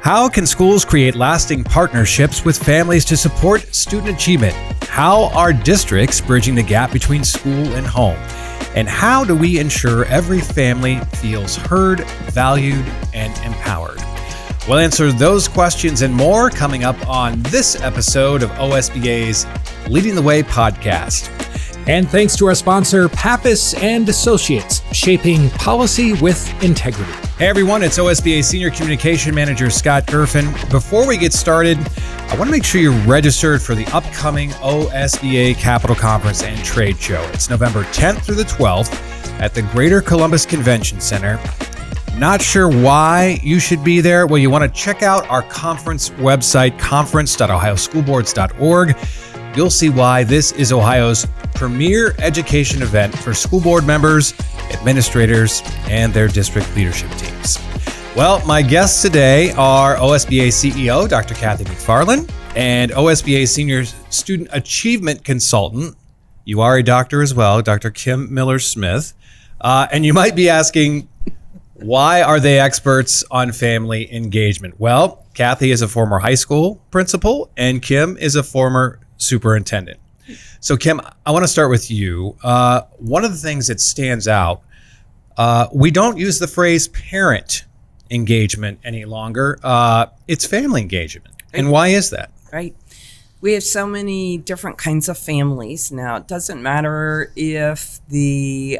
How can schools create lasting partnerships with families to support student achievement? How are districts bridging the gap between school and home? And how do we ensure every family feels heard, valued, and empowered? We'll answer those questions and more coming up on this episode of OSBA's Leading the Way podcast. And thanks to our sponsor, Pappas and Associates, shaping policy with integrity. Hey everyone, it's OSBA Senior Communication Manager Scott Gerfen. Before we get started, I want to make sure you're registered for the upcoming OSBA Capital Conference and Trade Show. It's November 10th through the 12th at the Greater Columbus Convention Center. Not sure why you should be there? Well, you want to check out our conference website, conference.ohioschoolboards.org. You'll see why this is Ohio's premier education event for school board members, administrators, and their district leadership teams. Well, my guests today are OSBA CEO Dr. Kathy McFarland and OSBA Senior Student Achievement Consultant, you are a doctor as well, Dr. Kim Miller-Smith. And you might be asking, why are they experts on family engagement? Well, Kathy is a former high school principal and Kim is a former superintendent. So Kim, I want to start with you. One of the things that stands out, we don't use the phrase parent engagement any longer. It's family engagement. And why is that? Right. We have so many different kinds of families now. It doesn't matter if the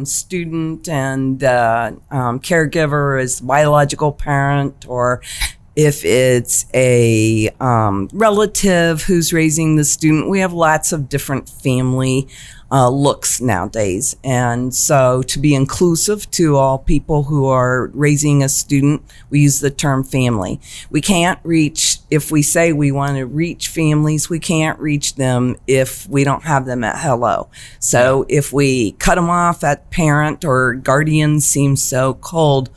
student and caregiver is biological parent, or if it's a relative who's raising the student. We have lots of different family looks nowadays. And so to be inclusive to all people who are raising a student, we use the term family. We can't reach, if we say we want to reach families, we can't reach them if we don't have them at hello. So if we cut them off at parent or guardian seems so cold,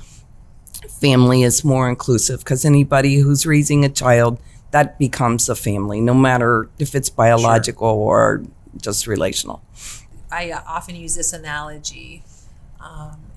family is more inclusive, because anybody who's raising a child, that becomes a family, no matter if it's biological or just relational. I often use this analogy.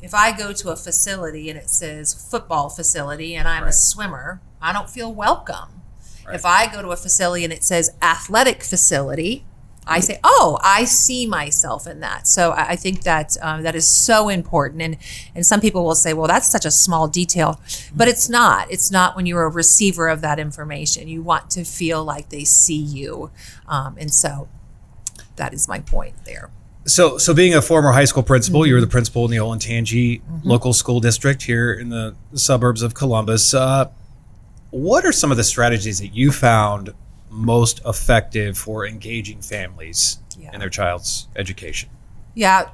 If I go to a facility and it says football facility and I'm a swimmer, I don't feel welcome. Right. If I go to a facility and it says athletic facility, I say, oh, I see myself in that. So I think that that is so important. And some people will say, well, that's such a small detail. But it's not. It's not when you're a receiver of that information. You want to feel like they see you. And so that is my point there. So being a former high school principal, you were the principal in the Olentangy local school district here in the suburbs of Columbus. What are some of the strategies that you found most effective for engaging families in their child's education? Yeah,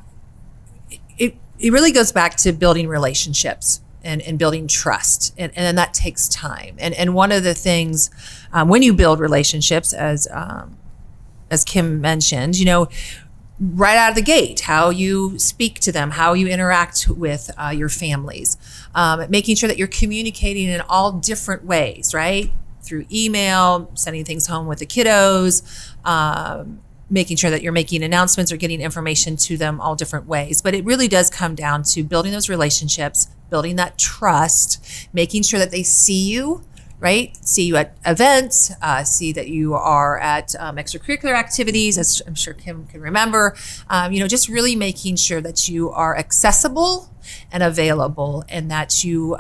it really goes back to building relationships and building trust, and then that takes time. And one of the things when you build relationships, as Kim mentioned, right out of the gate, how you speak to them, how you interact with your families, making sure that you're communicating in all different ways, right? Through email, sending things home with the kiddos, making sure that you're making announcements or getting information to them all different ways. But it really does come down to building those relationships, building that trust, making sure that they see you, right? See you at events, see that you are at extracurricular activities, as I'm sure Kim can remember. Just really making sure that you are accessible and available, and that you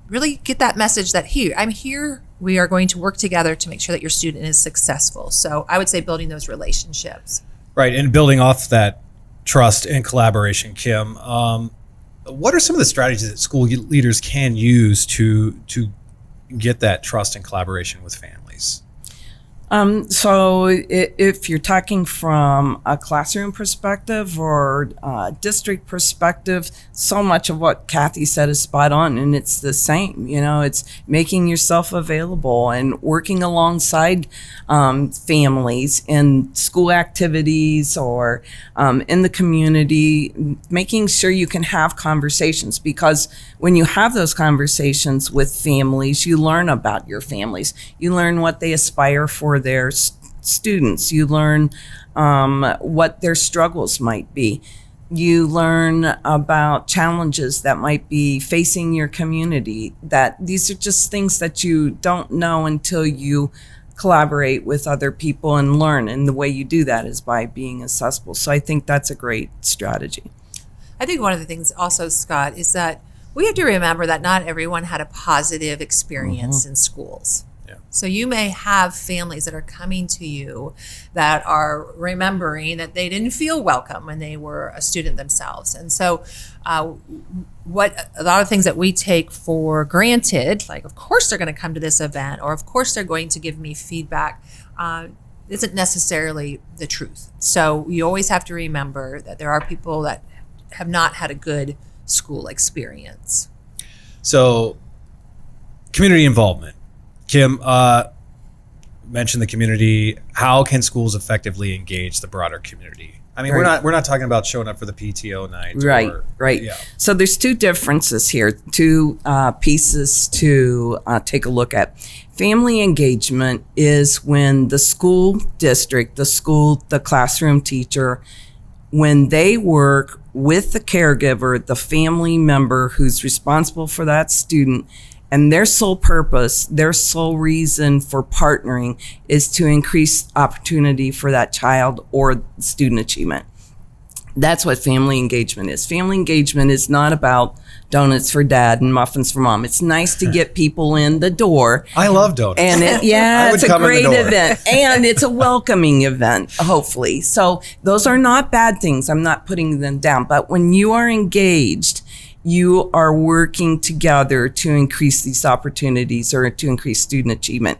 really get that message that I'm here. We are going to work together to make sure that your student is successful. So I would say building those relationships. Right, and building off that trust and collaboration, Kim. What are some of the strategies that school leaders can use to get that trust and collaboration with families? So if you're talking from a classroom perspective or a district perspective, so much of what Kathy said is spot on, and it's the same. It's making yourself available and working alongside families in school activities or in the community, making sure you can have conversations, because when you have those conversations with families, you learn about your families. You learn what they aspire for their students. You learn what their struggles might be. You learn about challenges that might be facing your community. That these are just things that you don't know until you collaborate with other people and learn. And the way you do that is by being accessible. So I think that's a great strategy. I think one of the things also, Scott, is that we have to remember that not everyone had a positive experience in schools. So you may have families that are coming to you that are remembering that they didn't feel welcome when they were a student themselves. And so what a lot of things that we take for granted, like of course they're going to come to this event, or of course they're going to give me feedback, isn't necessarily the truth. So you always have to remember that there are people that have not had a good school experience. So community involvement. Kim, mentioned the community. How can schools effectively engage the broader community? I mean, we're not talking about showing up for the PTO night. Right. Yeah. So there's two differences here, two pieces to take a look at. Family engagement is when the school district, the classroom teacher, when they work with the caregiver, the family member who's responsible for that student, and their sole purpose, their sole reason for partnering is to increase opportunity for that child or student achievement. That's what family engagement is. Family engagement is not about donuts for dad and muffins for mom. It's nice to get people in the door. I love donuts. And it's a great event. And it's a welcoming event, hopefully. So those are not bad things. I'm not putting them down. But when you are engaged, you are working together to increase these opportunities or to increase student achievement.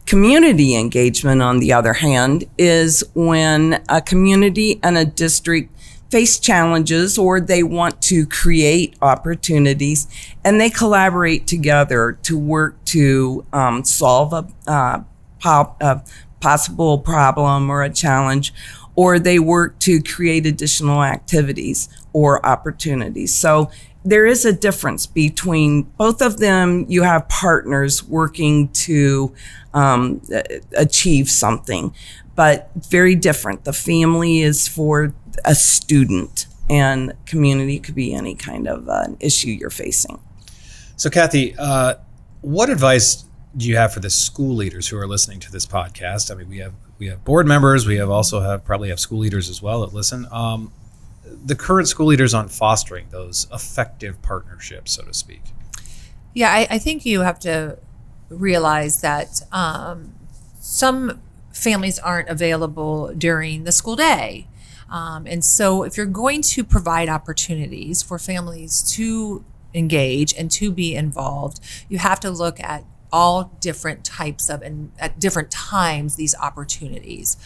Community engagement, on the other hand, is when a community and a district face challenges or they want to create opportunities and they collaborate together to work to solve a possible problem or a challenge, or they work to create additional activities or opportunities. So there is a difference between both of them. You have partners working to achieve something, but very different. The family is for a student, and community could be any kind of an issue you're facing. So Kathy, what advice do you have for the school leaders who are listening to this podcast? I mean, we have board members, we probably have school leaders as well that listen. The current school leaders on fostering those effective partnerships, so to speak. Yeah, I think you have to realize that some families aren't available during the school day. And so if you're going to provide opportunities for families to engage and to be involved, you have to look at all different types of, and at different times, these opportunities.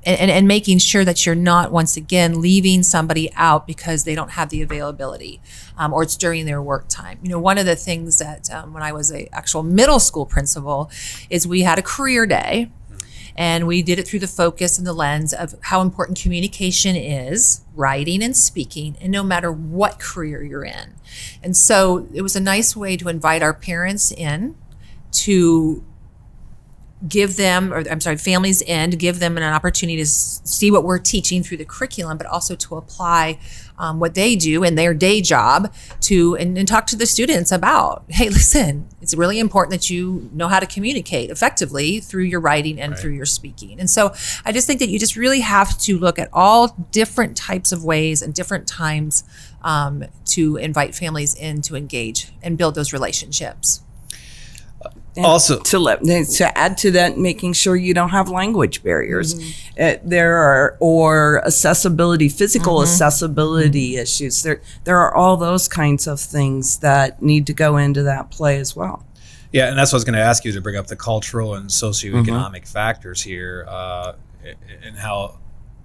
And making sure that you're not, once again, leaving somebody out because they don't have the availability or it's during their work time. You know, one of the things that when I was an actual middle school principal is we had a career day, and we did it through the focus and the lens of how important communication is, writing and speaking, and no matter what career you're in. And so it was a nice way to invite our parents in to give them, families in, to give them an opportunity to see what we're teaching through the curriculum, but also to apply what they do in their day job and talk to the students about, hey, listen, it's really important that you know how to communicate effectively through your writing and through your speaking. And so I just think that you just really have to look at all different types of ways and different times to invite families in to engage and build those relationships. And also, to add to that, making sure you don't have language barriers. Or accessibility, physical accessibility issues. There are all those kinds of things that need to go into that play as well. Yeah, and that's what I was going to ask you, to bring up the cultural and socioeconomic factors here and how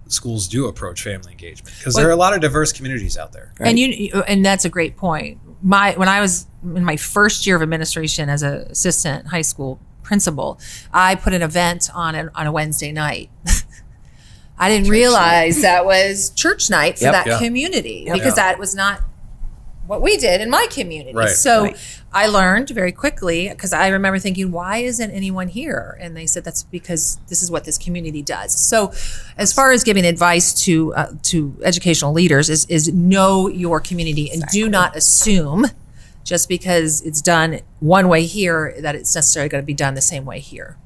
schools do approach family engagement, because there are a lot of diverse communities out there. Right? And that's a great point. When I was in my first year of administration as an assistant high school principal, I put an event on a Wednesday night. I didn't realize that was church night for that community because that was not what we did in my community. Right. So Right. I learned very quickly, because I remember thinking, why isn't anyone here? And they said that's because this is what this community does. So as far as giving advice to educational leaders is know your community and do not assume just because it's done one way here that it's necessarily going to be done the same way here.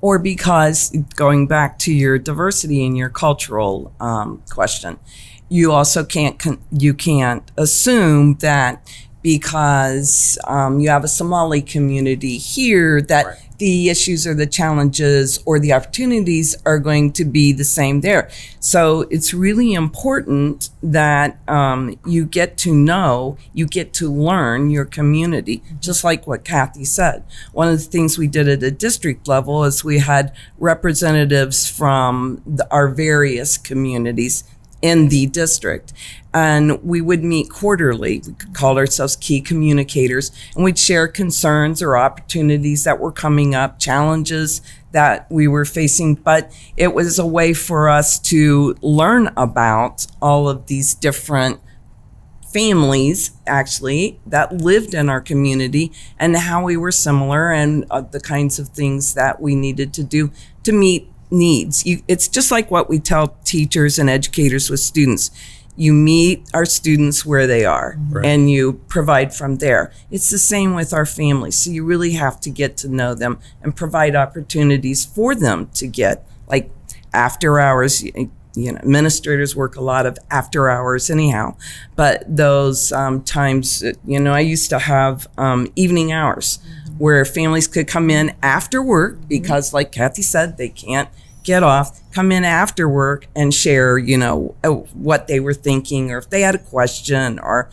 Or because, going back to your diversity and your cultural question, you also can't assume that because you have a Somali community here that Right. the issues or the challenges or the opportunities are going to be the same there. So it's really important that you get to know, you get to learn your community, just like what Kathy said. One of the things we did at a district level is we had representatives from our various communities in the district. And we would meet quarterly. We called ourselves key communicators, and we'd share concerns or opportunities that were coming up, challenges that we were facing. But it was a way for us to learn about all of these different families, actually, that lived in our community and how we were similar and the kinds of things that we needed to do to meet needs. It's just like what we tell teachers and educators with students. You meet our students where they are, Right. and you provide from there. It's the same with our families. So you really have to get to know them and provide opportunities for them to get, like after hours. Administrators work a lot of after hours anyhow, but those times, I used to have evening hours where families could come in after work because, like Kathy said, they can't get off, come in after work and share, what they were thinking, or if they had a question or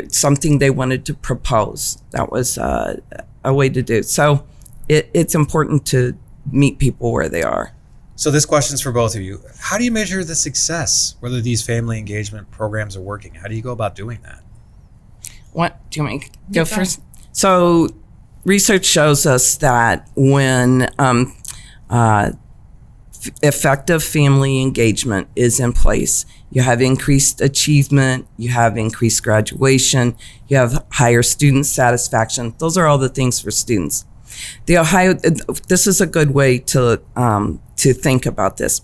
something they wanted to propose. That was a way to do it. So it's important to meet people where they are. So this question's for both of you. How do you measure the success, whether these family engagement programs are working? How do you go about doing that? What do you want me to go first? So research shows us that when effective family engagement is in place, you have increased achievement, you have increased graduation, you have higher student satisfaction. Those are all the things for students. This is a good way to think about this.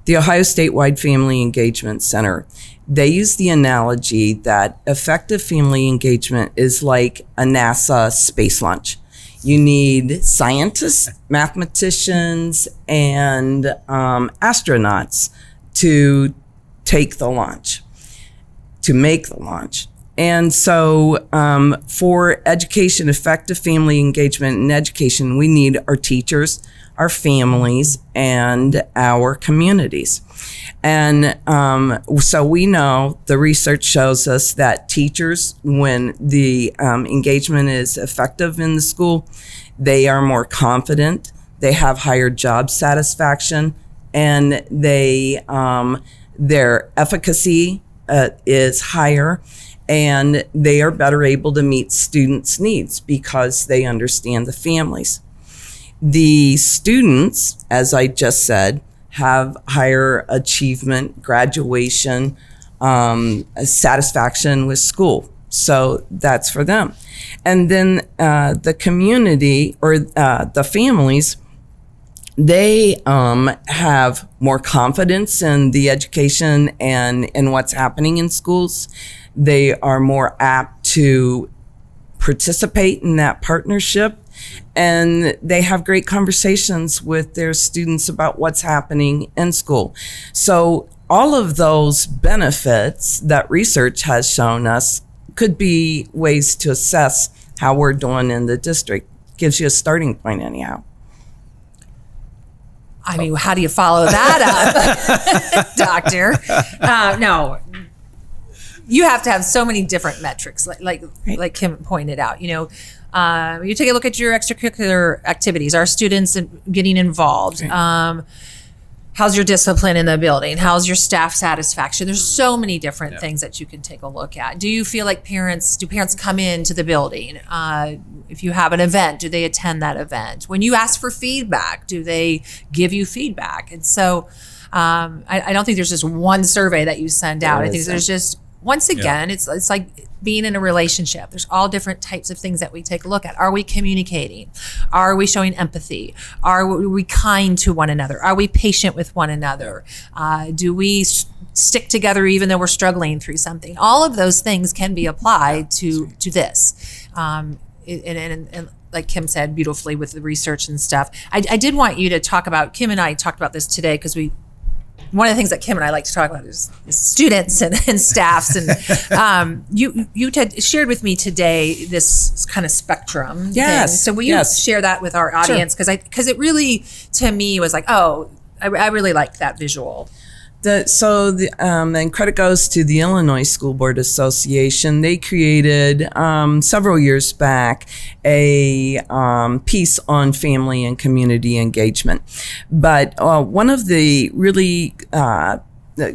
The Ohio Statewide Family Engagement Center, they use the analogy that effective family engagement is like a NASA space launch. You need scientists, mathematicians, and astronauts to take the launch, to make the launch. And so for education, effective family engagement and education, we need our teachers, our families, and our communities. And so we know, the research shows us that teachers, when the engagement is effective in the school, they are more confident, they have higher job satisfaction, and their efficacy is higher, and they are better able to meet students' needs because they understand the families. The students, as I just said, have higher achievement, graduation, satisfaction with school. So that's for them. And then the community, or the families, they have more confidence in the education and in what's happening in schools. They are more apt to participate in that partnership, and they have great conversations with their students about what's happening in school. So all of those benefits that research has shown us could be ways to assess how we're doing in the district. Gives you a starting point anyhow. I mean, how do you follow that up, Doctor? No, you have to have so many different metrics, like Kim pointed out. You take a look at your extracurricular activities. Are students getting involved? How's your discipline in the building? How's your staff satisfaction? There's so many different things that you can take a look at. Do you feel like do parents come into the building? If you have an event, do they attend that event? When you ask for feedback, do they give you feedback? And so I don't think there's just one survey that you send out. I think there's just once again, it's like being in a relationship. There's all different types of things that we take a look at. Are we communicating? Are we showing empathy? Are we kind to one another? Are we patient with one another? Do we stick together even though we're struggling through something? All of those things can be applied to this. And like Kim said beautifully with the research and stuff. I did want you to talk about, Kim and I talked about this today because one of the things that Kim and I like to talk about is students and staffs. And you had shared with me today this kind of spectrum thing. So will you share that with our audience? Because it really, to me, was like, oh, I really like that visual. And credit goes to the Illinois School Board Association. They created several years back a piece on family and community engagement. But one of the really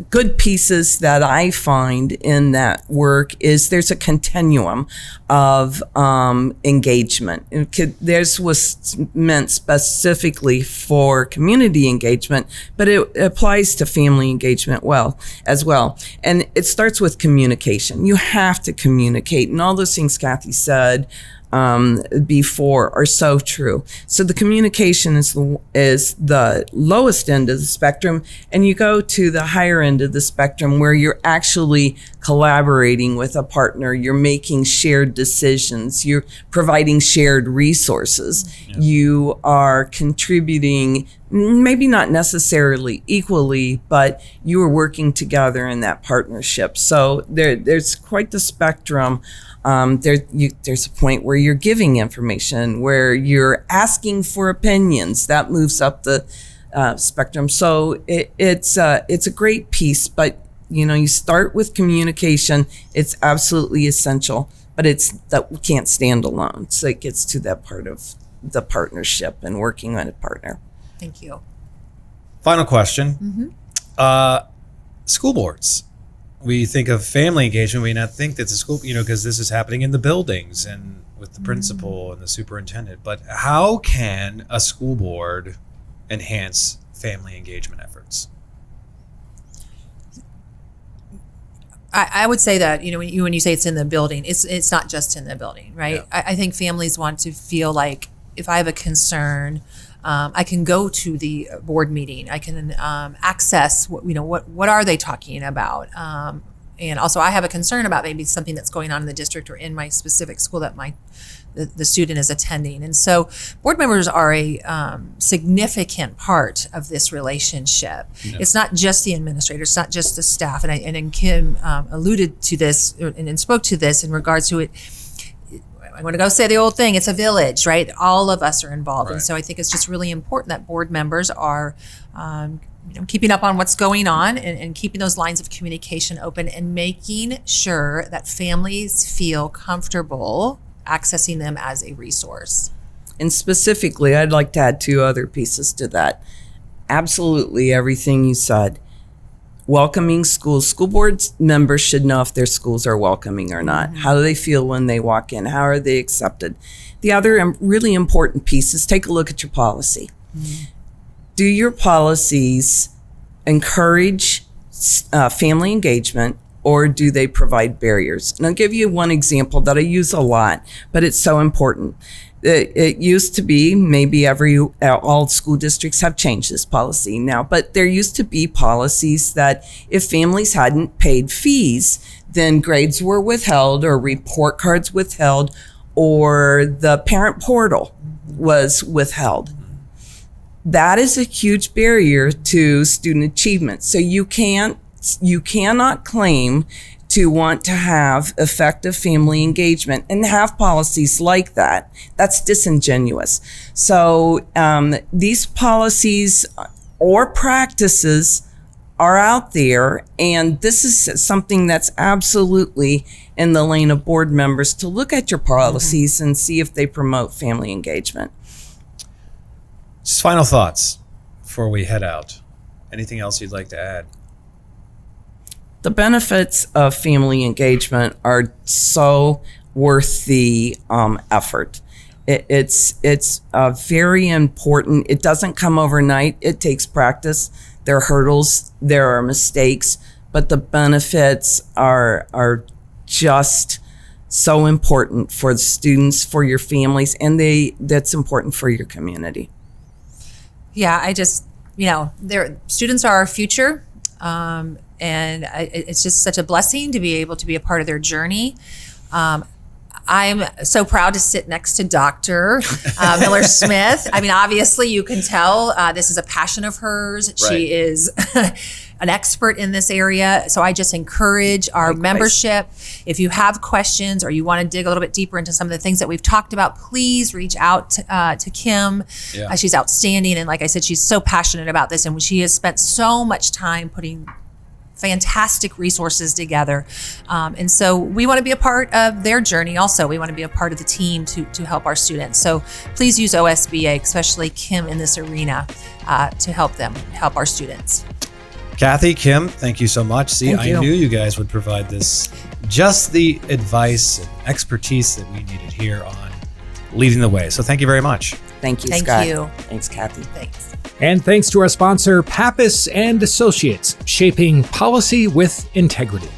good pieces that I find in that work is there's a continuum of engagement. Theirs was meant specifically for community engagement, but it applies to family engagement as well. And it starts with communication. You have to communicate, and all those things Kathy said before are so true. So the communication is the lowest end of the spectrum, and you go to the higher end of the spectrum where you're actually collaborating with a partner, you're making shared decisions, you're providing shared resources, you are contributing, maybe not necessarily equally, but you are working together in that partnership. So there's quite the spectrum. There's a point where you're giving information, where you're asking for opinions. That moves up the spectrum. So it's a great piece, but you start with communication. It's absolutely essential, but it's that we can't stand alone. So it gets to that part of the partnership and working on a partner. Thank you. Final question. School boards. We think of family engagement, we not think that's a school, because this is happening in the buildings and with the principal and the superintendent. But how can a school board enhance family engagement efforts? I would say that, when you say it's in the building, it's not just in the building, right? Yeah. I think families want to feel like if I have a concern, I can go to the board meeting. I can access what are they talking about, and also I have a concern about maybe something that's going on in the district or in my specific school that the student is attending. And so board members are a significant part of this relationship. Yeah. It's not just the administrator, it's not just the staff. And Kim alluded to this and spoke to this in regards to it. I'm going to go say the old thing, it's a village, right? All of us are involved. Right. And so I think it's just really important that board members are keeping up on what's going on and keeping those lines of communication open and making sure that families feel comfortable accessing them as a resource. And specifically, I'd like to add 2 other pieces to that. Absolutely everything you said. Welcoming schools. School board members should know if their schools are welcoming or not. How do they feel when they walk in? How are they accepted? The other really important piece is take a look at your policy. Do your policies encourage family engagement, or do they provide barriers? And I'll give you one example that I use a lot, but it's so important. It used to be, maybe all school districts have changed this policy now, but there used to be policies that if families hadn't paid fees, then grades were withheld or report cards withheld, or the parent portal was withheld. That is a huge barrier to student achievement. So you cannot claim to want to have effective family engagement and have policies like that. That's disingenuous. So these policies or practices are out there, and this is something that's absolutely in the lane of board members to look at your policies and see if they promote family engagement. Just final thoughts before we head out. Anything else you'd like to add? The benefits of family engagement are so worth the effort. It's very important. It doesn't come overnight. It takes practice. There are hurdles. There are mistakes. but the benefits are just so important for the students, for your families, and that's important for your community. Yeah, I just, students are our future. It's just such a blessing to be able to be a part of their journey. I'm so proud to sit next to Dr. Miller Smith. I mean, obviously you can tell this is a passion of hers. Right. She is an expert in this area. So I just encourage our membership. If you have questions or you want to dig a little bit deeper into some of the things that we've talked about, please reach out to Kim. Yeah. She's outstanding. And like I said, she's so passionate about this, and she has spent so much time putting fantastic resources together. And so we want to be a part of their journey also. We want to be a part of the team to help our students. So please use OSBA, especially Kim in this arena, to help our students. Kathy, Kim, thank you so much. See, I knew you guys would provide this, just the advice and expertise that we needed here on leading the way. So thank you very much. Thank you, Scott. Thank you. Thanks, Kathy. Thanks. And thanks to our sponsor, Pappas and Associates, shaping policy with integrity.